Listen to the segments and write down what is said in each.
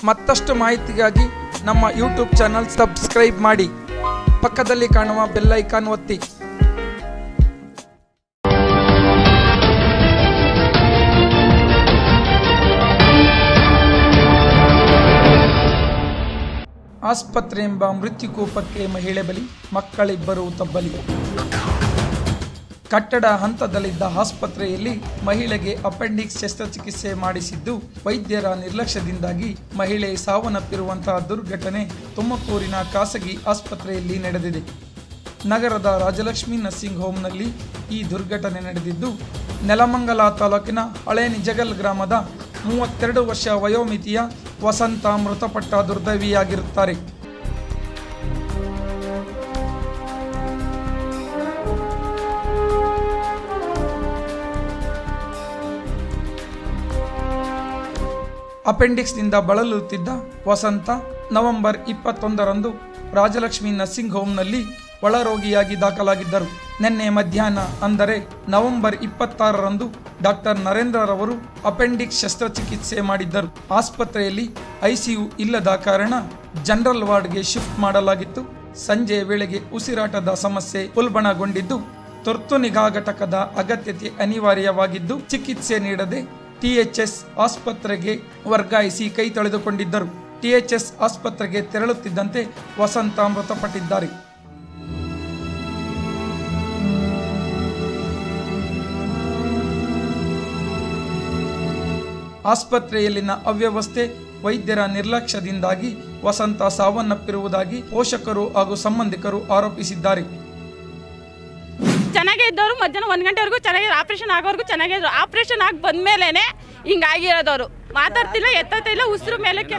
ಮತ್ತಷ್ಟು ಮಾಹಿತಿಗಾಗಿ ನಮ್ಮ ಯೂಟ್ಯೂಬ್ ಚಾನಲ್ ಸಬ್ಸ್ಕ್ರೈಬ್ ಮಾಡಿ, ಪಕ್ಕದಲ್ಲಿ ಕಾಣುವ ಬೆಲ್ ಐಕಾನ್ ಒತ್ತಿ. ಆಸ್ಪತ್ರೆ ಎಂಬ ಮೃತ್ಯುಕೂಪಕ್ಕೆ ಮಹಿಳೆ ಬಲಿ, ಮಕ್ಕಳಿಬ್ಬರು ತಬ್ಬಲಿ. ಕಟ್ಟಡ ಹಂತದಲ್ಲಿದ್ದ ಆಸ್ಪತ್ರೆಯಲ್ಲಿ ಮಹಿಳೆಗೆ ಅಪೆಂಡಿಕ್ಸ್ ಶಸ್ತ್ರಚಿಕಿತ್ಸೆ ಮಾಡಿಸಿದ್ದು ವೈದ್ಯರ ನಿರ್ಲಕ್ಷ್ಯದಿಂದಾಗಿ ಮಹಿಳೆ ಸಾವನ್ನಪ್ಪಿರುವಂತಹ ದುರ್ಘಟನೆ ತುಮಕೂರಿನ ಖಾಸಗಿ ಆಸ್ಪತ್ರೆಯಲ್ಲಿ ನಡೆದಿದೆ. ನಗರದ ರಾಜಲಕ್ಷ್ಮಿ ನರ್ಸಿಂಗ್ ಹೋಮ್ನಲ್ಲಿ ಈ ದುರ್ಘಟನೆ ನಡೆದಿದ್ದು, ನೆಲಮಂಗಲ ತಾಲೂಕಿನ ಹಳೆ ನಿಜಗಲ್ ಗ್ರಾಮದ 32 ವರ್ಷ ವಯೋಮಿತಿಯ ವಸಂತ ಮೃತಪಟ್ಟ ದುರ್ದೈವಿಯಾಗಿರುತ್ತಾರೆ. ಅಪೆಂಡಿಕ್ಸ್ನಿಂದ ಬಳಲುತ್ತಿದ್ದ ವಸಂತ ನವೆಂಬರ್ 21ರಂದು ರಾಜಲಕ್ಷ್ಮಿ ನರ್ಸಿಂಗ್ ಹೋಮ್ನಲ್ಲಿ ಒಳರೋಗಿಯಾಗಿ ದಾಖಲಾಗಿದ್ದರು. ನಿನ್ನೆ ಮಧ್ಯಾಹ್ನ ಅಂದರೆ ನವೆಂಬರ್ 26ರಂದು ಡಾಕ್ಟರ್ ನರೇಂದ್ರರವರು ಅಪೆಂಡಿಕ್ಸ್ ಶಸ್ತ್ರಚಿಕಿತ್ಸೆ ಮಾಡಿದ್ದರು. ಆಸ್ಪತ್ರೆಯಲ್ಲಿ ಐಸಿಯು ಇಲ್ಲದ ಕಾರಣ ಜನರಲ್ ವಾರ್ಡ್ಗೆ ಶಿಫ್ಟ್ ಮಾಡಲಾಗಿತ್ತು. ಸಂಜೆ ವೇಳೆಗೆ ಉಸಿರಾಟದ ಸಮಸ್ಯೆ ಉಲ್ಬಣಗೊಂಡಿದ್ದು ತುರ್ತು ನಿಗಾ ಘಟಕದ ಅಗತ್ಯತೆ ಅನಿವಾರ್ಯವಾಗಿದ್ದು ಚಿಕಿತ್ಸೆ ನೀಡದೆ ಟಿಎಚ್ಎಸ್ ಆಸ್ಪತ್ರೆಗೆ ವರ್ಗಾಯಿಸಿ ಕೈ ತೊಳೆದುಕೊಂಡಿದ್ದರು. ಟಿಎಚ್ಎಸ್ ಆಸ್ಪತ್ರೆಗೆ ತೆರಳುತ್ತಿದ್ದಂತೆ ವಸಂತ ಮೃತಪಟ್ಟಿದ್ದಾರೆ. ಆಸ್ಪತ್ರೆಯಲ್ಲಿನ ಅವ್ಯವಸ್ಥೆ, ವೈದ್ಯರ ನಿರ್ಲಕ್ಷ್ಯದಿಂದಾಗಿ ವಸಂತ ಸಾವನ್ನಪ್ಪಿರುವುದಾಗಿ ಪೋಷಕರು ಹಾಗೂ ಸಂಬಂಧಿಕರು ಆರೋಪಿಸಿದ್ದಾರೆ. ಚೆನ್ನಾಗೇ ಇದ್ದವರು ಮಧ್ಯಾಹ್ನ 1 ಗಂಟೆವರೆಗೂ ಚೆನ್ನಾಗಿದ್ರು, ಆಪರೇಷನ್ ಆಗೋವರೆಗೂ ಚೆನ್ನಾಗಿದ್ರು. ಆಪರೇಷನ್ ಆಗಿ ಬಂದ್ಮೇಲೆ ಹಿಂಗಾಗಿರೋದವರು ಮಾತಾಡ್ತಿಲ್ಲ, ಎತ್ತಿಲ್ಲ, ಉಸಿರು ಮೇಲಕ್ಕೆ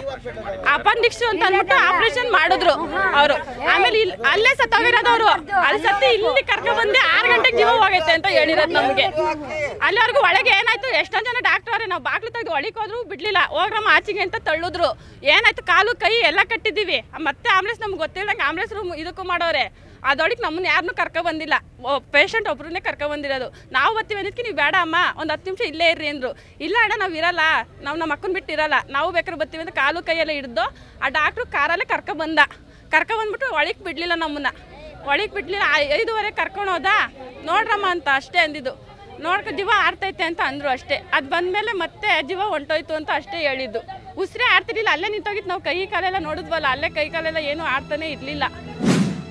ಅಪೆಂಡಿಕ್ಸ್ ಅಂತ ಅಂದ್ಬಿಟ್ಟು ಆಪರೇಷನ್ ಮಾಡಿದ್ರು ಅವರು. ಆಮೇಲೆ ಅಲ್ಲೇ ಸತ್ತೋಗಿರೋದವರು, ಅಲ್ಲಿ ಸತ್ತಿ ಇಲ್ಲಿ ಕರ್ಕೊಂಡ್ ಬಂದೆ 6 ಗಂಟೆಗೆ ಜೀವ ಹೋಗೈತೆ ಅಂತ ಹೇಳಿರೋದು ನಮಗೆ. ಅಲ್ಲಿವರೆಗೂ ಒಳಗೆ ಏನಾಯ್ತು, ಎಷ್ಟೊಂದು ಜನ ಡಾಕ್ಟರ್ ಅವರೇ ನಾವು ಬಾಗ್ಲು ತೆಗೆದು ಒಳಗೆ ಹೋದ್ರು ಬಿಡ್ಲಿಲ್ಲ, ಹೋಗ್ರಮ್ಮ ಆಚೆಗೆ ಅಂತ ತಳ್ಳಿದ್ರು. ಏನಾಯ್ತು, ಕಾಲು ಕೈ ಎಲ್ಲ ಕಟ್ಟಿದ್ದೀವಿ. ಮತ್ತೆ ಆಂಬುಲೆನ್ಸ್ ನಮ್ಗೆ ಗೊತ್ತಿಲ್ಲದಂಗೆ ಆಂಬುಲೆನ್ಸ್ ರೂಮ್ ಇದಕ್ಕೂ ಮಾಡೋರೆ. ಅದೊಳಗೆ ನಮ್ಮನ್ನ ಯಾರನ್ನೂ ಕರ್ಕೊ ಬಂದಿಲ್ಲ, ಪೇಷಂಟ್ ಒಬ್ರನ್ನೇ ಕರ್ಕೊ ಬಂದಿರೋದು. ನಾವು ಬರ್ತೀವಿ ಅಂದಿದ್ದಕ್ಕೆ ನೀವು ಬೇಡ ಅಮ್ಮ ಒಂದು 10 ನಿಮಿಷ ಇಲ್ಲೇ ಇರ್ರಿ ಅಂದರು. ಇಲ್ಲ ಅಣ್ಣ ನಾವು ಇರಲ್ಲ, ನಾವು ನಮ್ಮ ಅಕ್ಕನ ಬಿಟ್ಟು ಇರಲ್ಲ, ನಾವು ಬೇಕಾದ್ರೆ ಬರ್ತೀವಿ ಅಂತ ಕಾಲು ಕೈಯೆಲ್ಲ ಹಿಡಿದು ಆ ಡಾಕ್ಟ್ರು ಕಾರಲ್ಲೇ ಕರ್ಕೊಬಂದ್ಬಿಟ್ಟು ಒಳಗೆ ಬಿಡಲಿಲ್ಲ, ನಮ್ಮನ್ನ ಒಳಗೆ ಬಿಡಲಿಲ್ಲ. 5:15 ಕರ್ಕೊಂಡು ಹೋದ. ನೋಡ್ರಮ್ಮ ಅಂತ ಅಷ್ಟೇ ಅಂದಿದ್ದು. ನೋಡ್ಕೊ ಜೀವ ಆಡ್ತೈತೆ ಅಂತ ಅಂದರು ಅಷ್ಟೇ. ಅದು ಬಂದಮೇಲೆ ಮತ್ತೆ ಜೀವ ಹೊಂಟೋಯ್ತು ಅಂತ ಅಷ್ಟೇ ಹೇಳಿದ್ದು. ಉಸಿರೇ ಆಡ್ತಿರ್ಲಿಲ್ಲ, ಅಲ್ಲೇ ನಿಂತೋಗಿತ್ತು. ನಾವು ಕೈ ಕಾಲೆಲ್ಲ ನೋಡಿದ್ವಲ್ಲ, ಅಲ್ಲೇ ಕೈ ಕಾಲೆಲ್ಲ ಏನೂ ಆಡ್ತಾನೆ ಇರಲಿಲ್ಲ.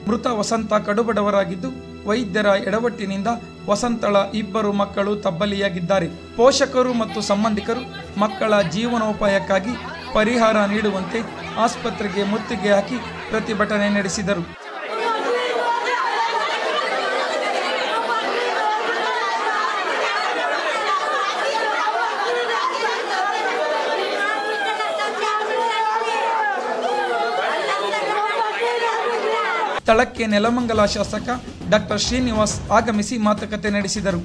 ಮೃತ ವಸಂತ ಕಡುಬಡವರಾಗಿದ್ದು ವೈದ್ಯರ ಎಡವಟ್ಟಿನಿಂದ ವಸಂತಳ 2 ಮಕ್ಕಳು ತಬ್ಬಲಿಯಾಗಿದ್ದಾರೆ. ಪೋಷಕರು ಮತ್ತು ಸಂಬಂಧಿಕರು ಮಕ್ಕಳ ಜೀವನೋಪಾಯಕ್ಕಾಗಿ ಪರಿಹಾರ ನೀಡುವಂತೆ ಆಸ್ಪತ್ರೆಗೆ ಮುತ್ತಿಗೆ ಹಾಕಿ ಪ್ರತಿಭಟನೆ ನಡೆಸಿದರು. ಸ್ಥಳಕ್ಕೆ ನೆಲಮಂಗಲ ಶಾಸಕ ಡಾಕ್ಟರ್ ಶ್ರೀನಿವಾಸ್ ಆಗಮಿಸಿ ಮಾತುಕತೆ ನಡೆಸಿದರು.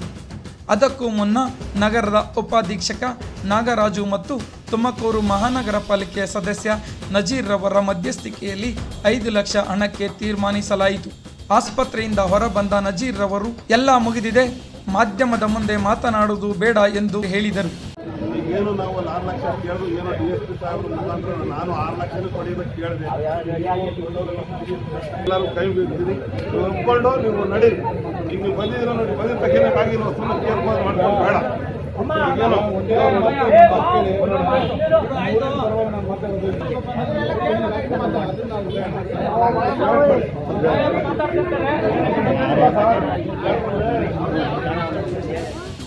ಅದಕ್ಕೂ ಮುನ್ನ ನಗರದ ಉಪಾಧೀಕ್ಷಕ ನಾಗರಾಜು ಮತ್ತು ತುಮಕೂರು ಮಹಾನಗರ ಪಾಲಿಕೆಯ ಸದಸ್ಯ ನಜೀರ್ ರವರ ಮಧ್ಯಸ್ಥಿಕೆಯಲ್ಲಿ 5 ಲಕ್ಷ ಹಣಕ್ಕೆ ತೀರ್ಮಾನಿಸಲಾಯಿತು. ಆಸ್ಪತ್ರೆಯಿಂದ ಹೊರಬಂದ ನಜೀರ್ ರವರು ಎಲ್ಲ ಮುಗಿದಿದೆ, ಮಾಧ್ಯಮದ ಮುಂದೆ ಮಾತನಾಡುವುದು ಬೇಡ ಎಂದು ಹೇಳಿದರು. ಏನು ನಾವು 6 ಲಕ್ಷ ಕೇಳಿದ್ರು, ಏನೋ DSP ಸಾಹೇಬ್ರ ಮುಖಾಂತರ ನಾನು 6 ಲಕ್ಷ ಕೊಡಿಬೇಕು ಕೇಳಿದೆ. ಎಲ್ಲರೂ ಕೈ ಬೀಳ್ತೀರಿ, ಒಪ್ಕೊಂಡು ನೀವು ನಡೀರಿ. ಈಗ ನೀವು ಬಂದಿದ್ದೀರ ನೋಡಿ, ಬಂದಿದ್ದ ತಕ್ಷಣಕ್ಕಾಗಿರೋ ಸುಮ್ಮನೆ ಕೇರ್ಬೋದು ಮಾಡ್ಕೊಂಡು ಬೇಡ.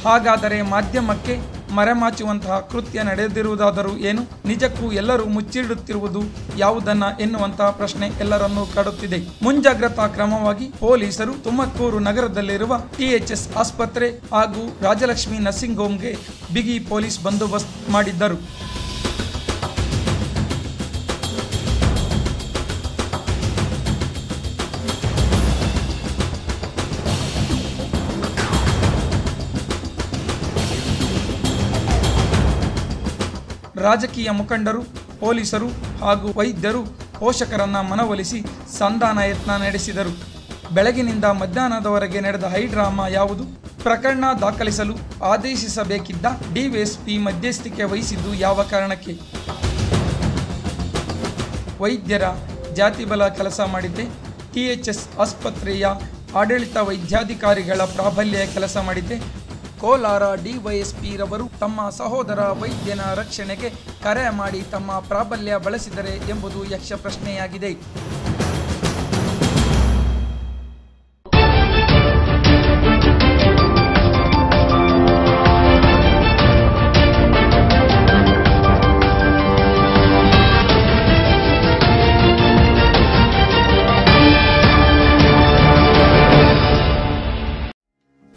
ಹಾಗಾದರೆ ಮಾಧ್ಯಮಕ್ಕೆ ಮರೆಮಾಚುವಂತಹ ಕೃತ್ಯ ನಡೆದಿರುವುದಾದರೂ ಏನು? ನಿಜಕ್ಕೂ ಎಲ್ಲರೂ ಮುಚ್ಚಿಡುತ್ತಿರುವುದು ಯಾವುದನ್ನ ಎನ್ನುವಂತಹ ಪ್ರಶ್ನೆ ಎಲ್ಲರನ್ನೂ ಕಾಡುತ್ತಿದೆ. ಮುಂಜಾಗ್ರತಾ ಕ್ರಮವಾಗಿ ಪೊಲೀಸರು ತುಮಕೂರು ನಗರದಲ್ಲಿರುವ ಟಿಎಚ್ಎಸ್ ಆಸ್ಪತ್ರೆ ಹಾಗೂ ರಾಜಲಕ್ಷ್ಮಿ ನರ್ಸಿಂಗ್ ಹೋಮ್ಗೆ ಬಿಗಿ ಪೊಲೀಸ್ ಬಂದೋಬಸ್ತ್ ಮಾಡಿದ್ದರು. ರಾಜಕೀಯ ಮುಖಂಡರು, ಪೊಲೀಸರು ಹಾಗೂ ವೈದ್ಯರು ಪೋಷಕರನ್ನ ಮನವೊಲಿಸಿ ಸಂಧಾನ ಯತ್ನ ನಡೆಸಿದರು. ಬೆಳಗಿನಿಂದ ಮಧ್ಯಾಹ್ನದವರೆಗೆ ನಡೆದ ಹೈಡ್ರಾಮಾ ಯಾವುದು? ಪ್ರಕರಣ ದಾಖಲಿಸಲು ಆದೇಶಿಸಬೇಕಿದ್ದ ಡಿವೈಎಸ್ಪಿ ಮಧ್ಯಸ್ಥಿಕೆ ವಹಿಸಿದ್ದು ಯಾವ ಕಾರಣಕ್ಕೆ? ವೈದ್ಯರ ಜಾತಿಬಲ ಕೆಲಸ ಮಾಡಿದೆ. THS ಆಸ್ಪತ್ರೆಯ ಆಡಳಿತ ವೈದ್ಯಾಧಿಕಾರಿಗಳ ಪ್ರಾಬಲ್ಯ ಕೆಲಸ ಮಾಡಿದೆ. ಕೋಲಾರ DYSP ರವರು ತಮ್ಮ ಸಹೋದರ ವೈದ್ಯನ ರಕ್ಷಣೆಗೆ ಕರೆ ಮಾಡಿ ತಮ್ಮ ಪ್ರಾಬಲ್ಯ ಬಳಸಿದರೆ ಎಂಬುದು ಯಕ್ಷ ಪ್ರಶ್ನೆಯಾಗಿದೆ.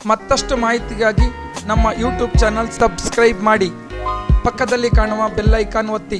ಮತ್ತಷ್ಟು ಮಾಹಿತಿಗಾಗಿ ನಮ್ಮ ಯೂಟ್ಯೂಬ್ ಚಾನಲ್ ಸಬ್ಸ್ಕ್ರೈಬ್ ಮಾಡಿ, ಪಕ್ಕದಲ್ಲಿ ಕಾಣುವ ಬೆಲ್ ಐಕಾನ್ ಒತ್ತಿ.